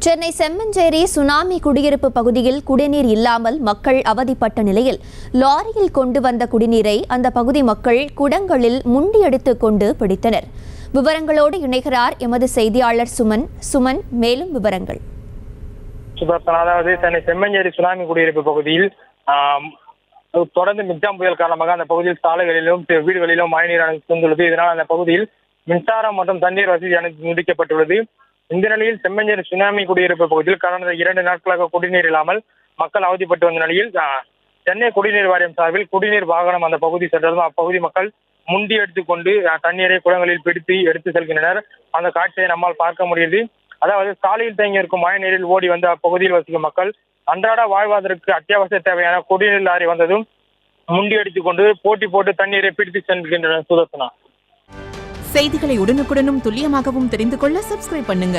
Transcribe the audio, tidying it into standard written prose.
Chennai Semmancheri tsunami குடியிருப்பு பகுதியில் குடிநீர் இல்லாமல் மக்கள் அவதிப்பட்ட நிலையில் லாரியில் கொண்டு வந்த குடிநீரை அந்த பகுதி மக்கள் குடங்களில் முண்டியடித்துக் கொண்டு பிடித்தனர். விவரங்களோடு இணைகிறார் எமது செய்தியாளர் சுமன். மேலும் விவரங்கள். அதாவது சென்னை செம்மஞ்சேரி சுனாமி குடியிருப்பு பகுதியில் தொடர்ந்து மிக்ஜாம் புயல் காரணமாக அந்த பகுதியில் சாலைகளிலும் வீடுகளிலும் மழைநீர் அணைந்துள்ளது. இதனால் அந்த பகுதியில் மின்சாரம் மற்றும் தண்ணீர் வசதி அனைத்து துண்டிக்கப்பட்டுள்ளது. இந்த நிலையில் செம்மஞ்சேரி சுனாமி குடியிருப்பு பகுதியில் கடந்த 2 நாட்களாக குடிநீர் இல்லாமல் மக்கள் அவதிப்பட்டு வந்த நிலையில் சென்னை குடிநீர் வாரியம் சார்பில் குடிநீர் வாகனம் அந்த பகுதி சென்றதும் அப்பகுதி மக்கள் முண்டி எடுத்துக்கொண்டு தண்ணீரை குளங்களில் பிடித்து எடுத்து செல்கின்றனர். அந்த காட்சியை நம்மால் பார்க்க முடியுது. அதாவது சாலையில் தேங்கி இருக்கும் மழை நீரில் ஓடி வந்து அப்பகுதியில் வசிக்கும் மக்கள் அன்றாட வாழ்வதற்கு அத்தியாவசிய தேவையான குடிநீர் லாரி வந்ததும் முண்டி அடித்துக் கொண்டு போட்டி போட்டு தண்ணீரை பிடித்து செல்கின்றனர். சுதர்சனா, செய்திகளை உடனுக்குடனும் துல்லியமாகவும் தெரிந்து கொள்ள சப்ஸ்கிரைப் பண்ணுங்க.